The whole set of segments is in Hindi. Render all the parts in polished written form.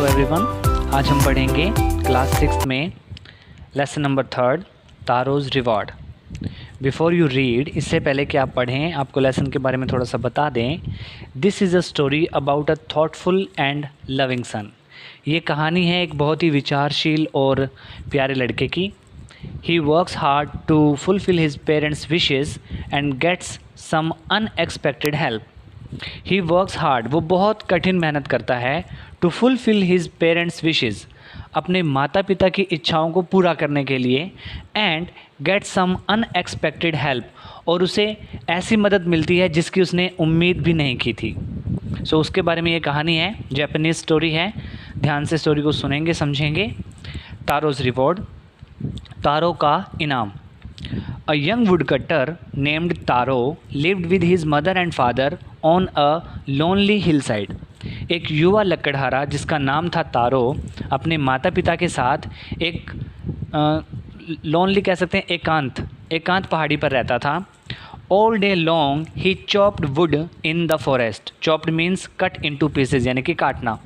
हेलो एवरीवन, आज हम पढ़ेंगे क्लास 6 में lesson number 3 Taro's reward. Before you read, इससे पहले कि आप पढ़ें, आपको लेसन के बारे में थोड़ा सा बता दें। This is a story about a thoughtful and loving son. ये कहानी है एक बहुत ही विचारशील और प्यारे लड़के की। He works hard to fulfil his parents wishes and gets some unexpected help. He works hard, वो बहुत कठिन मेहनत करता है, to fulfil his parents wishes, अपने माता पिता की इच्छाओं को पूरा करने के लिए, and get some unexpected help, और उसे ऐसी मदद मिलती है जिसकी उसने उम्मीद भी नहीं की थी। सो उसके बारे में ये कहानी है, जापानीज़ स्टोरी है। ध्यान से स्टोरी को सुनेंगे, समझेंगे। तारोज़ रिवॉर्ड, तारों का इनाम। A young woodcutter named Taro lived with his mother and father on a lonely hillside. एक युवा लकड़हारा जिसका नाम था तारो अपने माता पिता के साथ एक लोनली कह सकते हैं, एकांत पहाड़ी पर रहता था। All day long he chopped wood in the forest. Chopped means cut into pieces, यानी कि काटना।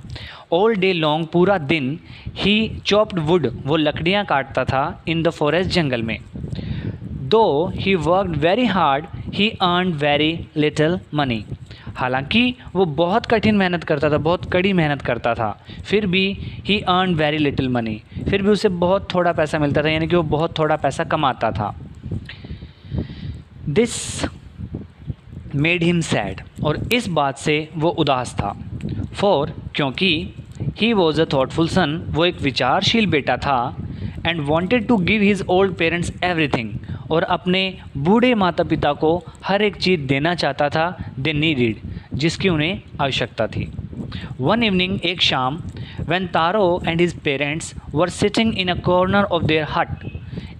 All day long, पूरा दिन, he chopped wood, वो लकड़ियाँ काटता था, in the forest, जंगल में। Though he worked very hard, he earned very little money. हालांकि वो बहुत कठिन मेहनत करता था, बहुत कड़ी मेहनत करता था, फिर भी he earned very little money, फिर भी उसे बहुत थोड़ा पैसा मिलता था, यानी कि वो बहुत थोड़ा पैसा कमाता था। This made him sad, और इस बात से वो उदास था। For, क्योंकि he was a thoughtful son, वो एक विचारशील बेटा था, and wanted to give his old parents everything, और अपने बूढ़े माता पिता को हर एक चीज़ देना चाहता था, they needed, जिसकी उन्हें आवश्यकता थी। One evening, एक शाम, when Taro and his parents were sitting in a corner of their hut,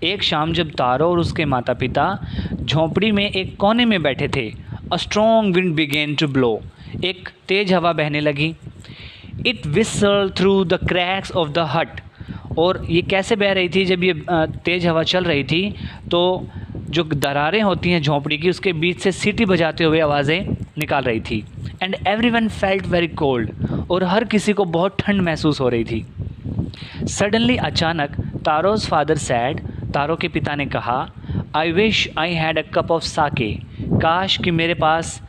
एक शाम जब तारो और उसके माता पिता झोंपड़ी में एक कोने में बैठे थे, a strong wind began to blow, एक तेज़ हवा बहने लगी। It whistled through the cracks of the hut, और ये कैसे बह रही थी, जब ये तेज़ हवा चल रही थी तो जो दरारें होती हैं झोंपड़ी की, उसके बीच से सीटी बजाते हुए आवाज़ें निकाल रही थी। And everyone felt very cold, और हर किसी को बहुत ठंड महसूस हो रही थी। सडनली, अचानक, तारोज़ फादर सैड, तारो के पिता ने कहा, I wish I had a cup of sake, काश कि मेरे पास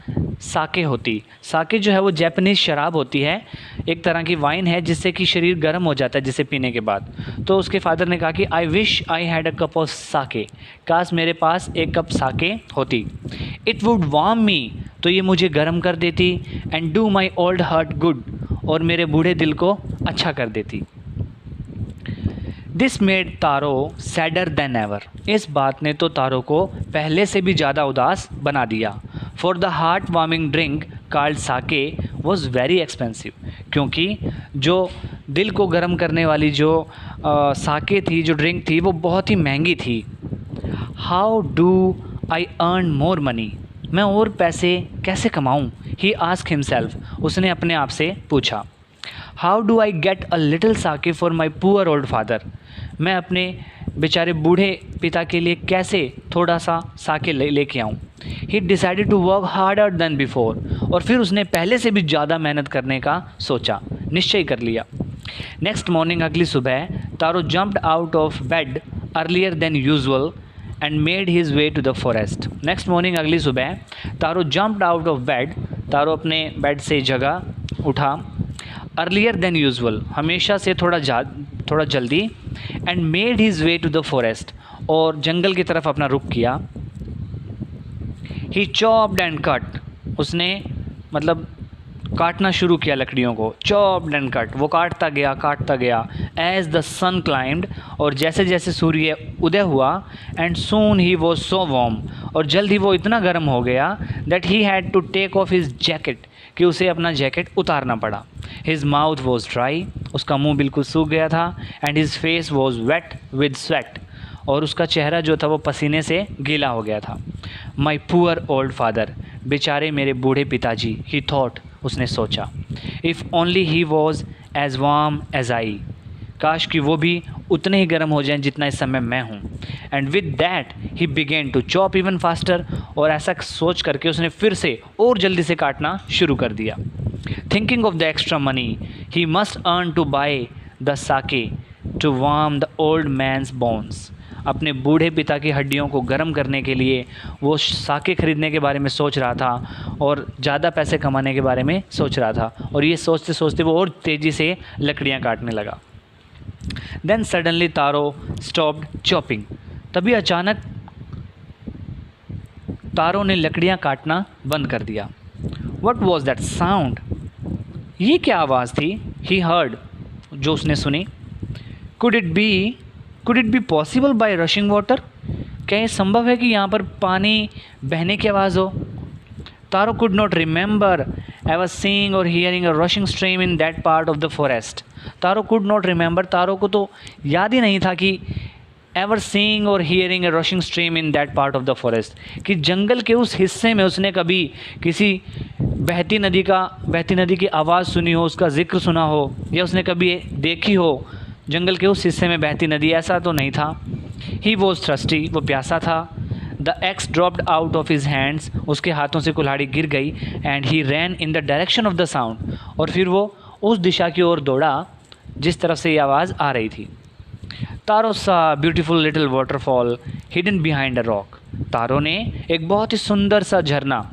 साके होती। साके जो है वो जापानीज़ शराब होती है, एक तरह की वाइन है जिससे कि शरीर गर्म हो जाता है जिसे पीने के बाद। तो उसके फादर ने कहा कि I wish I had a cup of sake, काश मेरे पास एक कप साके होती। इट वुड वार्म मी, तो ये मुझे गर्म कर देती, and do my old heart good, और मेरे बूढ़े दिल को अच्छा कर देती। This made taro sadder then ever, इस बात ने तो तारो को पहले से भी ज़्यादा उदास बना दिया। For the heartwarming drink called sake was very expensive, क्योंकि जो दिल को गर्म करने वाली जो साके थी, जो ड्रिंक थी, वो बहुत ही महंगी थी। How do I earn more money, मैं और पैसे कैसे कमाऊँ? ही आस्क हिमसेल्फ, उसने अपने आप से पूछा। How do I get a little sake for my poor old father, मैं अपने बेचारे बूढ़े पिता के लिए कैसे थोड़ा सा साके लेके आऊँ? He decided to work harder than before, और फिर उसने पहले से भी ज़्यादा मेहनत करने का सोचा, निश्चय कर लिया। नेक्स्ट मॉर्निंग, अगली सुबह, Taro jumped out of bed earlier than usual and made his way to the forest. Next morning, अगली सुबह, Taro jumped out of bed, Taro अपने बेड से जगह उठा, अर्लियर देन यूजुअल, हमेशा से थोड़ा जल्दी, and made his way to the forest, और जंगल की तरफ अपना रुख किया। ही चॉप्ड एंड कट, उसने मतलब काटना शुरू किया लकड़ियों को। चॉप्ड एंड कट, वो काटता गया। एज द सन क्लाइम्ड, और जैसे जैसे सूर्य उदय हुआ, and soon he was so warm, और जल्द ही वो इतना गर्म हो गया, that he had to take off his jacket, कि उसे अपना जैकेट उतारना पड़ा। हिज माउथ वॉज ड्राई, उसका मुंह बिल्कुल सूख गया था। And his face was wet with sweat, और उसका चेहरा जो था वो पसीने से गीला हो गया था। माई पुअर ओल्ड फादर, बेचारे मेरे बूढ़े पिताजी, ही थॉट, उसने सोचा। If only he was as warm as I, काश कि वो भी उतने ही गर्म हो जाएं जितना इस समय मैं हूँ। And with that he began to chop even faster, और ऐसा सोच करके उसने फिर से और जल्दी से काटना शुरू कर दिया। Thinking of the extra money he must earn to buy the sake to warm the old man's bones. अपने बूढ़े पिता की हड्डियों को गर्म करने के लिए वो साके खरीदने के बारे में सोच रहा था और ज़्यादा पैसे कमाने के बारे में सोच रहा था, और ये सोचते सोचते वो और तेज़ी से लकड़ियाँ काटने लगा। Then suddenly तारो stopped chopping. तभी अचानक तारो ने लकड़ियाँ काटना बंद कर दिया। What was that sound? ये क्या आवाज़ थी? He heard, जो उसने सुनी। Could it be possible by rushing water? क्या ये संभव है कि यहाँ पर पानी बहने की आवाज़ हो? तारो could not remember ever seeing or hearing a rushing stream in that part of the forest. Taro could not remember, तारो को तो याद ही नहीं था कि ever seeing or hearing a rushing stream in that part of the forest, कि जंगल के उस हिस्से में उसने कभी किसी बहती नदी की आवाज़ सुनी हो, उसका जिक्र सुना हो, या उसने कभी देखी हो जंगल के उस हिस्से में बहती नदी, ऐसा तो नहीं था। He was thirsty, वो प्यासा था। The axe dropped out of his hands, उसके हाथों से कुल्हाड़ी गिर गई। And he ran in the direction of the sound, और फिर वो उस दिशा की ओर दौड़ा जिस तरफ से ये आवाज़ आ रही थी। Taro saw beautiful little waterfall hidden behind a rock. Taro ने एक बहुत ही सुंदर सा झरना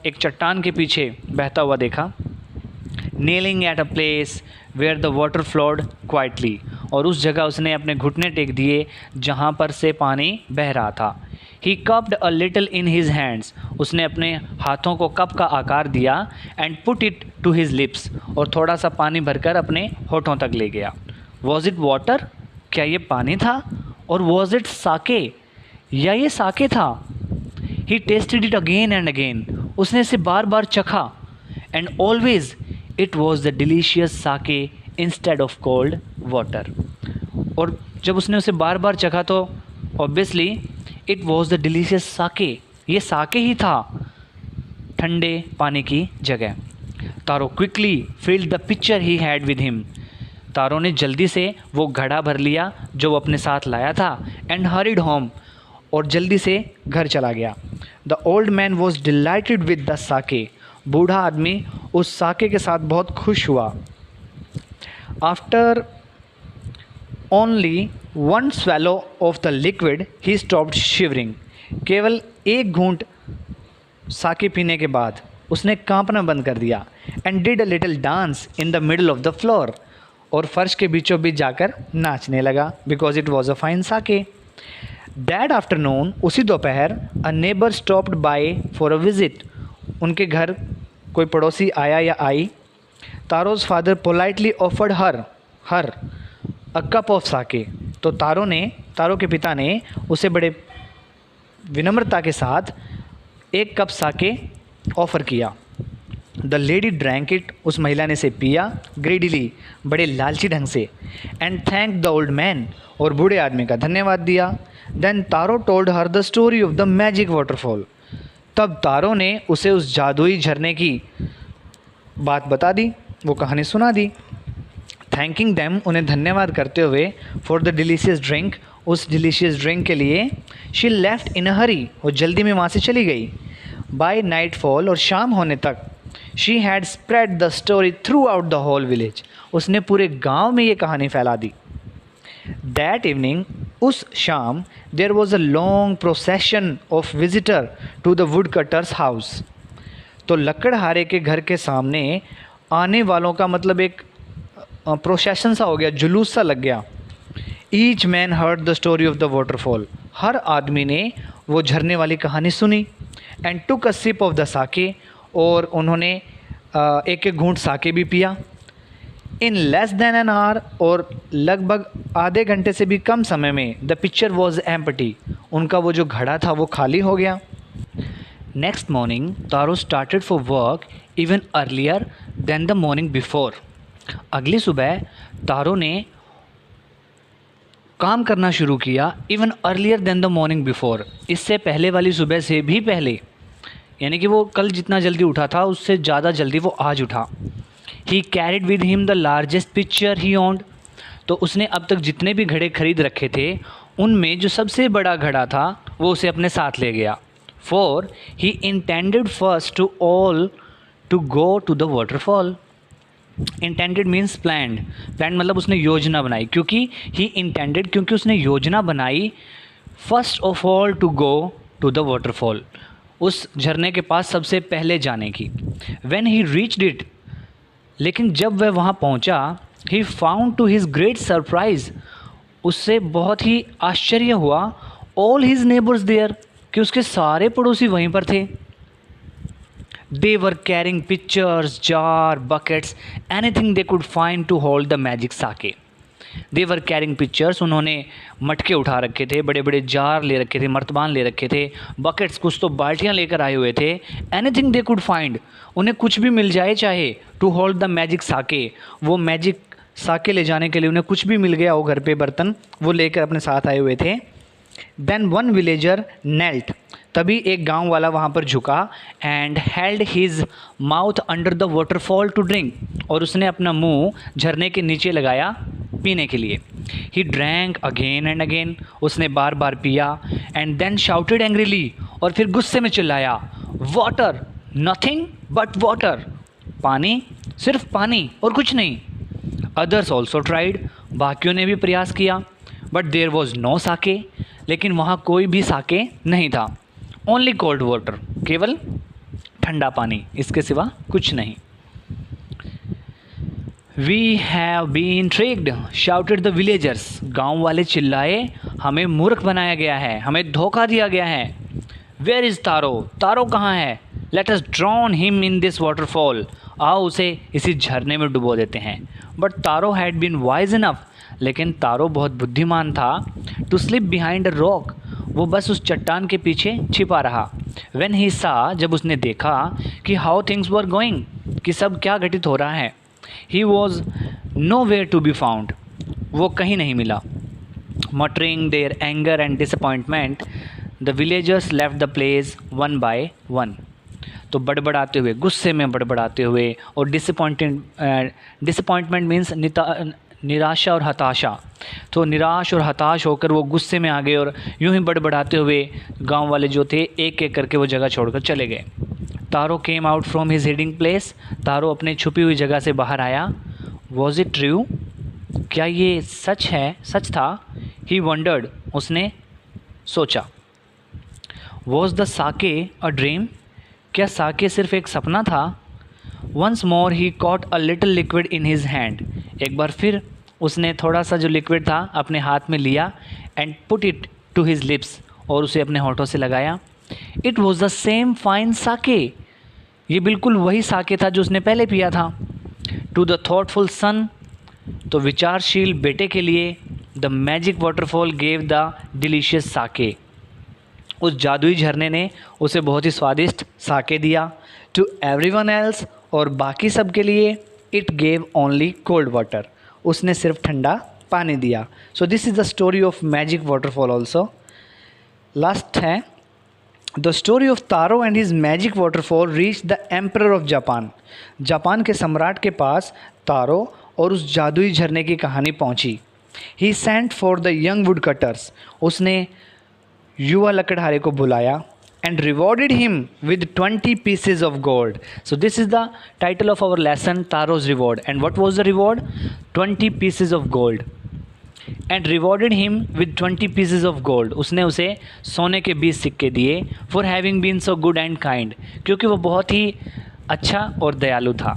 एक चट्टान के पीछे बहता हुआ देखा। Kneeling at a place where the water flowed quietly, और उस जगह उसने अपने घुटने टेक दिए जहाँ पर से पानी बह रहा था। He cupped a little in his hands, उसने अपने हाथों को कप का आकार दिया। And put it to his lips, और थोड़ा सा पानी भरकर अपने होठों तक ले गया। Was it water? क्या ये पानी था? और was it sake? या ये साके था? He tasted it again and again, उसने इसे बार बार चखा। And always it was the delicious sake instead of cold water, और जब उसने उसे बार बार चखा तो obviously it was the delicious sake, ये साके ही था ठंडे पानी की जगह। तारो quickly filled the pitcher he had with him, तारो ने जल्दी से वो घड़ा भर लिया जो वो अपने साथ लाया था। And hurried home, और जल्दी से घर चला गया। The old man was delighted with the sake, बूढ़ा आदमी उस साके के साथ बहुत खुश हुआ। After only one swallow of the liquid he stopped shivering, केवल एक घूंट साके पीने के बाद उसने कांपना बंद कर दिया। And did a little dance in the middle of the floor, और फर्श के बीचों बीच जाकर नाचने लगा, because it was a fine sake. That afternoon, उसी दोपहर, a neighbor stopped by for a visit, उनके घर कोई पड़ोसी आया या आई। तारो's father politely offered her a cup of sake, तो तारो के पिता ने उसे बड़े विनम्रता के साथ एक कप साके ऑफ़र किया। द लेडी ड्रैंक इट, उस महिला ने इसे पिया। ग्रेडीली, बड़े लालची ढंग से। And thank the old man, और बूढ़े आदमी का धन्यवाद दिया। Then Taro told her the story of the magic waterfall, तब तारो ने उसे उस जादुई झरने की बात बता दी, वो कहानी सुना दी। थैंकिंग देम, उन्हें धन्यवाद करते हुए, फॉर द डिलीशियस ड्रिंक, उस डिलीशियस ड्रिंक के लिए। शी लेफ्ट इन अ हरी, वो जल्दी में वहाँ से चली गई। बाय नाइट फॉल, और शाम होने तक, she had spread the story throughout the whole village, उसने पूरे गांव में ये कहानी फैला दी। दैट इवनिंग, उस शाम, there was a long procession of visitor to the woodcutter's house, तो लकड़हारे के घर के सामने आने वालों का मतलब एक प्रोसेशन सा हो गया, जुलूस सा लग गया। Each man heard the story of the waterfall, हर आदमी ने वो झरने वाली कहानी सुनी। And took a sip of the sake, और उन्होंने एक एक घूंट साके भी पिया। In less than an hour, और लगभग आधे घंटे से भी कम समय में, द पिक्चर वॉज एम्प्टी, उनका वो जो घड़ा था वो खाली हो गया। Next morning Taro started for work even earlier than the morning before, अगली सुबह तारो ने काम करना शुरू किया। Even earlier than the morning before, इससे पहले वाली सुबह से भी पहले, यानी कि वो कल जितना जल्दी उठा था उससे ज़्यादा जल्दी वो आज उठा। ही carried with him the largest picture he owned, तो उसने अब तक जितने भी घड़े खरीद रखे थे उनमें जो सबसे बड़ा घड़ा था वो उसे अपने साथ ले गया। For he intended first to go to the waterfall. Intended means planned, plan मतलब उसने योजना बनाई, क्योंकि ही इंटेंडेड क्योंकि उसने योजना बनाई first of all to go to the waterfall, उस झरने के पास सबसे पहले जाने की। व्हेन ही रीच्ड इट, लेकिन जब वह वहाँ पहुँचा, he found to his great surprise, उससे बहुत ही आश्चर्य हुआ, ऑल हिज नेबर्स देयर, कि उसके सारे पड़ोसी वहीं पर थे। They were carrying pitchers, jars, buckets, anything they could find to hold the magic sake. They were carrying pictures, उन्होंने मटके उठा रखे थे, बड़े बड़े जार ले रखे थे, मर्तबान ले रखे थे, बकेट्स कुछ तो बाल्टियाँ लेकर आए हुए थे। एनीथिंग दे कुड फाइंड, उन्हें कुछ भी मिल जाए चाहे, टू होल्ड द मैजिक साके, वो मैजिक साके ले जाने के लिए उन्हें कुछ भी मिल गया हो घर पे बर्तन, वो लेकर अपने साथ आए हुए थे। देन वन विलेजर नेल्ट, तभी एक गांव वाला वहाँ पर झुका, and held his mouth under the waterfall to drink, और उसने अपना मुंह झरने के नीचे लगाया पीने के लिए। He drank again and again, उसने बार बार पिया। एंड देन शाउटेड एंग्रीली, और फिर गुस्से में चिल्लाया, वाटर, नथिंग बट वाटर, पानी, सिर्फ पानी और कुछ नहीं। अदर्स ऑल्सो ट्राइड, बाकियों ने भी प्रयास किया, बट देयर वॉज नो साके, लेकिन वहाँ कोई भी साके नहीं था। ओनली कोल्ड वाटर, केवल ठंडा पानी, इसके सिवा कुछ नहीं। We have been tricked, shouted the villagers, गाँव वाले चिल्लाए, हमें मूर्ख बनाया गया है, हमें धोखा दिया गया है। वेयर इज़ तारो, तारो कहाँ है? Let us drown him in this waterfall, आओ उसे इसी झरने में डुबो देते हैं। But Taro had been wise enough, लेकिन तारो बहुत बुद्धिमान था, to slip behind a rock, वो बस उस चट्टान के पीछे छिपा रहा। व्हेन ही सा, जब उसने देखा कि हाउ थिंग्स वर गोइंग, कि सब क्या घटित हो रहा है, he was nowhere to be found, वो कहीं नहीं मिला। Muttering their anger and disappointment, the villagers left the place one by one, तो बड़बड़ाते हुए, गुस्से में बड़बड़ाते हुए, और डिसअपॉइंटमेंट मीन्स निराशा और हताशा, तो निराश और हताश होकर वो गुस्से में आ गए, और यूं ही बड़बड़ाते हुए गांव वाले जो थे एक एक करके वो जगह छोड़कर चले गए। Taro came out from his hiding place, Taro अपने छुपी हुई जगह से बाहर आया। वॉज इट ट्रू, क्या ये सच है, सच था? ही वंडर्ड, उसने सोचा। Was the Sakya a dream, क्या साके सिर्फ एक सपना था? Once more he caught a little liquid in his hand, एक बार फिर उसने थोड़ा सा जो लिक्विड था अपने हाथ में लिया, and put it to his lips, और उसे अपने होठों से लगाया। It was the same fine sake, ये बिल्कुल वही साके था जो उसने पहले पिया था। टू द थॉटफुल सन, तो विचारशील बेटे के लिए, the magic waterfall gave the delicious sake, उस जादुई झरने ने उसे बहुत ही स्वादिष्ट साके दिया। टू एवरीवन एल्स, और बाकी सब के लिए, it gave only cold water, उसने सिर्फ ठंडा पानी दिया। So this is the story of magic waterfall also. Last है, the story of Taro and his magic waterfall reach the emperor of Japan, Japan के सम्राट के पास तारो और उस जादुई झरने की कहानी पहुंची। He sent for the young woodcutters, उसने युवा लकड़हारे को बुलाया, and rewarded him with 20 pieces of gold. So this is the title of our lesson, Taro's reward. And what was the reward? 20 pieces of gold. And rewarded him with 20 pieces of gold. उसने उसे सोने के 20 सिक्के दिए, for having been so good and kind, क्योंकि वो बहुत ही अच्छा और दयालु था।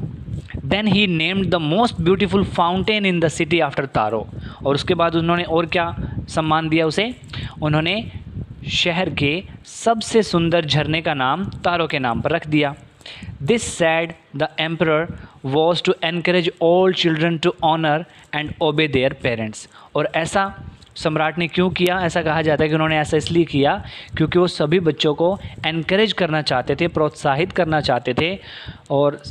Then he named the most beautiful fountain in the city after Taro. और उसके बाद उन्होंने और क्या सम्मान दिया उसे? उन्होंने शहर के सबसे सुंदर झरने का नाम तारो के नाम पर रख दिया। This said the emperor was to encourage all children to honour and obey their parents, और ऐसा सम्राट ने क्यों किया? ऐसा कहा जाता है कि उन्होंने ऐसा इसलिए किया क्योंकि वो सभी बच्चों को एनकरेज करना चाहते थे, प्रोत्साहित करना चाहते थे, और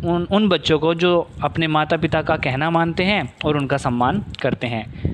उन बच्चों को जो अपने माता पिता का कहना मानते हैं और उनका सम्मान करते हैं।